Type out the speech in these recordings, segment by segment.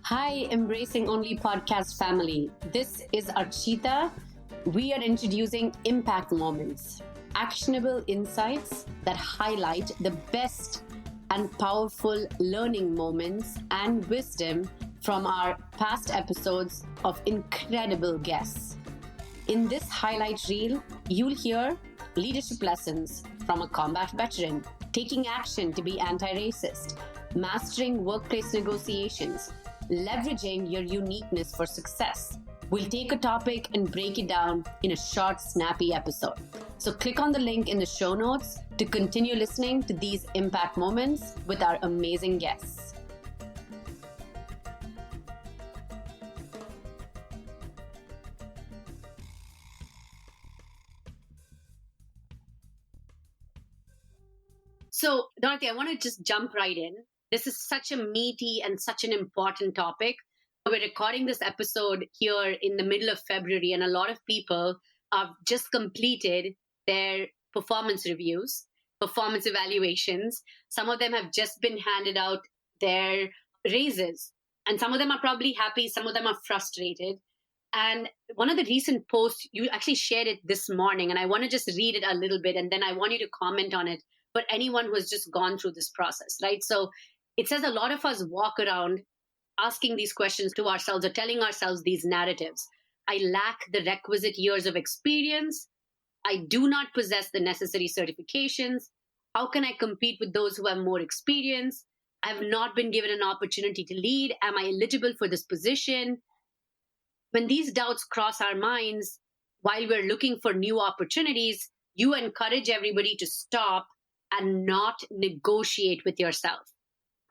Hi, Embracing Only podcast family. This is Archita. We are introducing impact moments, actionable insights that highlight the best and powerful learning moments and wisdom from our past episodes of incredible guests. In this highlight reel, you'll hear leadership lessons from a combat veteran, taking action to be anti-racist, mastering workplace negotiations, leveraging your uniqueness for success. We'll take a topic and break it down in a short, snappy episode. So click on the link in the show notes to continue listening to these impact moments with our amazing guests. So, Dorothy, I want to just jump right in. This is such a meaty and such an important topic. We're recording this episode here in the middle of February, and a lot of people have just completed their performance reviews, performance evaluations. Some of them have just been handed out their raises, and some of them are probably happy, some of them are frustrated. And one of the recent posts, you actually shared it this morning, and I want to just read it a little bit, and then I want you to comment on it for anyone who has just gone through this process, right? So it says a lot of us walk around asking these questions to ourselves or telling ourselves these narratives. I lack the requisite years of experience. I do not possess the necessary certifications. How can I compete with those who have more experience? I have not been given an opportunity to lead. Am I eligible for this position? When these doubts cross our minds while we're looking for new opportunities, you encourage everybody to stop and not negotiate with yourself.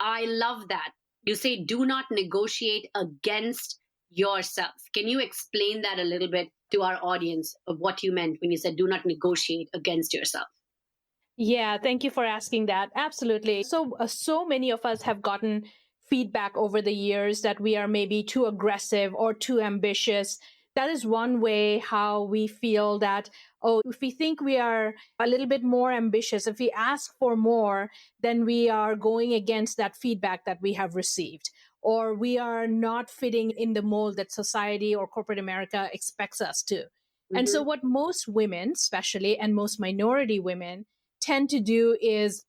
I love that. You say, do not negotiate against yourself. Can you explain that a little bit to our audience of what you meant when you said, do not negotiate against yourself? Yeah, thank you for asking that. Absolutely. So many of us have gotten feedback over the years that we are maybe too aggressive or too ambitious. That is one way how we feel that, if we think we are a little bit more ambitious, if we ask for more, then we are going against that feedback that we have received, or we are not fitting in the mold that society or corporate America expects us to. And so what most women, especially, and most minority women tend to do is,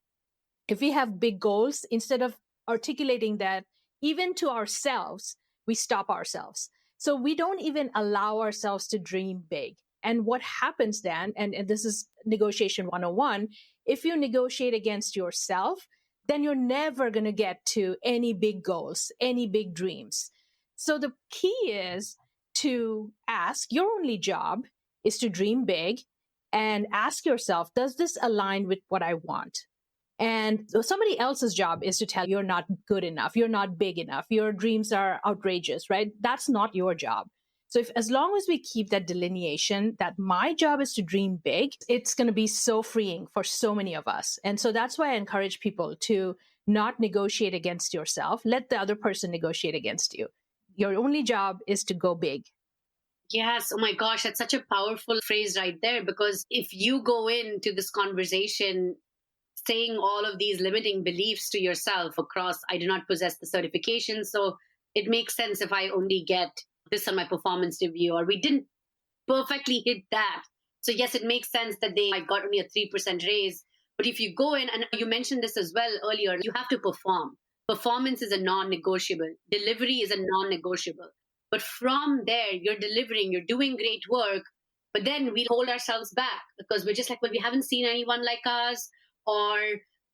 if we have big goals, instead of articulating that even to ourselves, we stop ourselves. So we don't even allow ourselves to dream big. And what happens then, and this is negotiation 101, if you negotiate against yourself, then you're never going to get to any big goals, any big dreams. So the key is to ask, your only job is to dream big and ask yourself, does this align with what I want? And somebody else's job is to tell you, you're not good enough, you're not big enough, your dreams are outrageous, right? That's not your job. So as long as we keep that delineation that my job is to dream big, it's going to be so freeing for so many of us. And so that's why I encourage people to not negotiate against yourself. Let the other person negotiate against you. Your only job is to go big. Yes. Oh my gosh, that's such a powerful phrase right there, because if you go into this conversation saying all of these limiting beliefs to yourself across, I do not possess the certification, so it makes sense if I only get this on my performance review, or we didn't perfectly hit that. So yes, it makes sense that they might got only a 3% raise. But if you go in, and you mentioned this as well earlier, you have to perform. Performance is a non-negotiable. Delivery is a non-negotiable. But from there, you're delivering, you're doing great work, but then we hold ourselves back because we're just like, well, we haven't seen anyone like us, or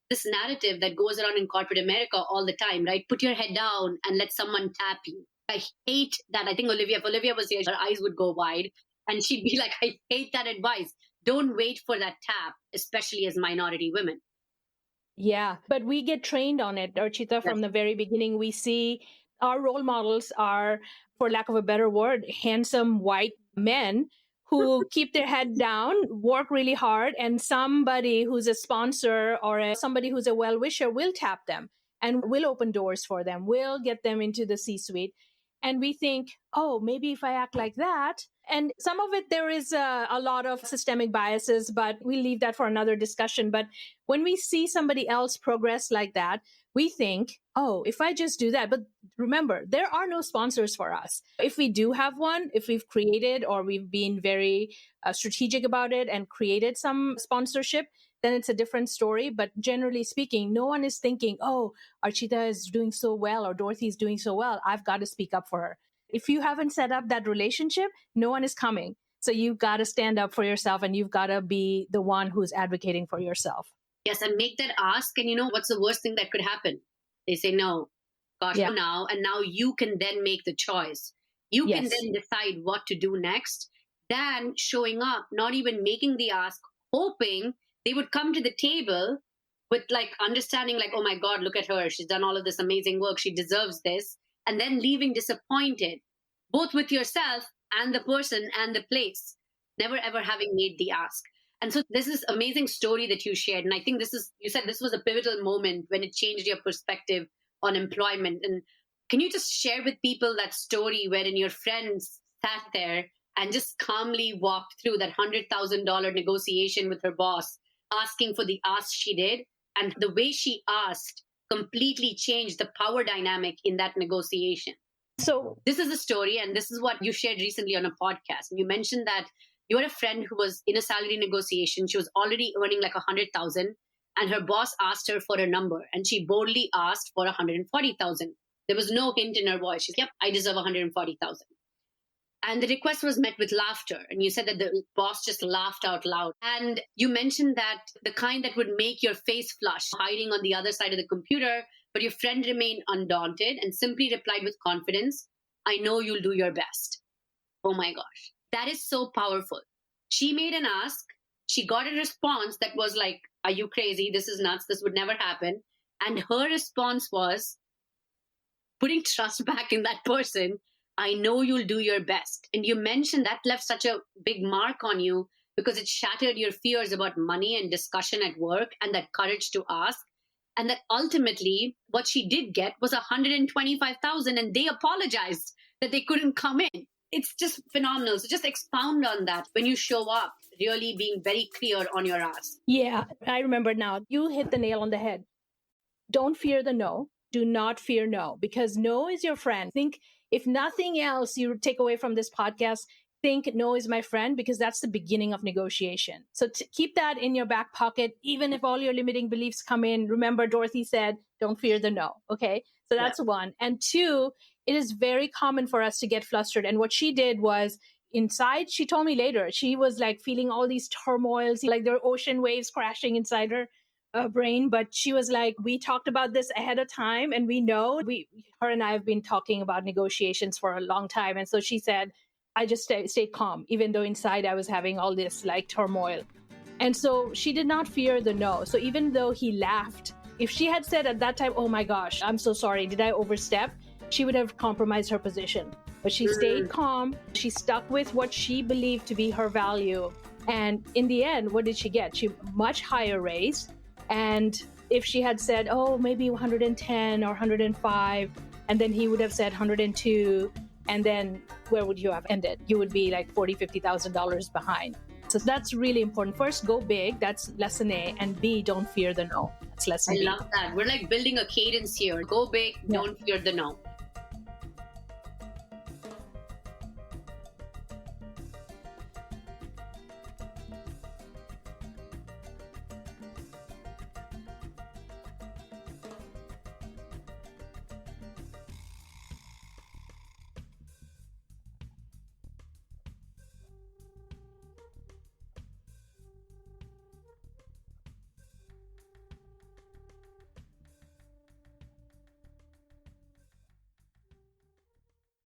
this narrative that goes around in corporate America all the time, right? Put your head down and let someone tap you. I hate that. I think if Olivia was here, her eyes would go wide and she'd be like, I hate that advice. Don't wait for that tap, especially as minority women. Yeah, but we get trained on it, Archita, from the very beginning. We see our role models are, for lack of a better word, handsome white men who keep their head down, work really hard, and somebody who's a sponsor or somebody who's a well-wisher will tap them and will open doors for them, will get them into the C-suite. And we think, oh, maybe if I act like that, And some of it, there is a lot of systemic biases, but we leave that for another discussion. But when we see somebody else progress like that, we think, oh, if I just do that. But remember, there are no sponsors for us. If we do have one, if we've created or we've been very strategic about it and created some sponsorship, then it's a different story. But generally speaking, no one is thinking, oh, Archita is doing so well or Dorothy is doing so well, I've got to speak up for her. If you haven't set up that relationship, no one is coming. So you've got to stand up for yourself and you've got to be the one who's advocating for yourself. Yes, and make that ask. And what's the worst thing that could happen? They say no. Gosh, Yeah. now. And now you can then make the choice. You can Yes. then decide what to do next. Than showing up, not even making the ask, hoping they would come to the table with like understanding, like, oh my God, look at her. She's done all of this amazing work. She deserves this. And then leaving disappointed, both with yourself and the person and the place, never ever having made the ask. And so this is amazing story that you shared. And I think you said this was a pivotal moment when it changed your perspective on employment. And can you just share with people that story wherein your friends sat there and just calmly walked through that $100,000 negotiation with her boss, asking for the ask she did, and the way she asked completely changed the power dynamic in that negotiation? So This is the story, and this is what you shared recently on a podcast. You mentioned that you had a friend who was in a salary negotiation. She was already earning like 100,000, and her boss asked her for a number, and she boldly asked for 140,000. There was no hint in her voice. She's, yep, I deserve 140,000. And the request was met with laughter. And you said that the boss just laughed out loud. And you mentioned that the kind that would make your face flush, hiding on the other side of the computer, but your friend remained undaunted and simply replied with confidence, I know you'll do your best. Oh my gosh. That is so powerful. She made an ask. She got a response that was like, are you crazy? This is nuts. This would never happen. And her response was putting trust back in that person. I know you'll do your best. And you mentioned that left such a big mark on you because it shattered your fears about money and discussion at work and that courage to ask. And that ultimately what she did get was 125,000, and they apologized that they couldn't come in. It's just phenomenal. So just expound on that when you show up, really being very clear on your ask. yeah, I remember now. You hit the nail on the head. Don't fear the no. Do not fear no, because no is your friend. Think, if nothing else you take away from this podcast, think no is my friend, because that's the beginning of negotiation. So keep that in your back pocket. Even if all your limiting beliefs come in, remember Dorothy said, don't fear the no. Okay. So that's one. And two, it is very common for us to get flustered. And what she did was, inside, she told me later, she was like feeling all these turmoils, like there were ocean waves crashing inside her brain. But she was like, we talked about this ahead of time, and we know her and I have been talking about negotiations for a long time. And so she said, I just stayed calm, even though inside I was having all this like turmoil. And so she did not fear the no. So even though he laughed, if she had said at that time, oh my gosh, I'm so sorry, did I overstep? She would have compromised her position. But she stayed calm. She stuck with what she believed to be her value. And in the end, what did she get? She much higher raise. And if she had said, oh, maybe 110 or 105, and then he would have said 102, and then where would you have ended? You would be like $40,000, $50,000 behind. So that's really important. First, go big. That's lesson A. And B, don't fear the no. That's lesson B. I love that. We're like building a cadence here. Go big, don't fear the no.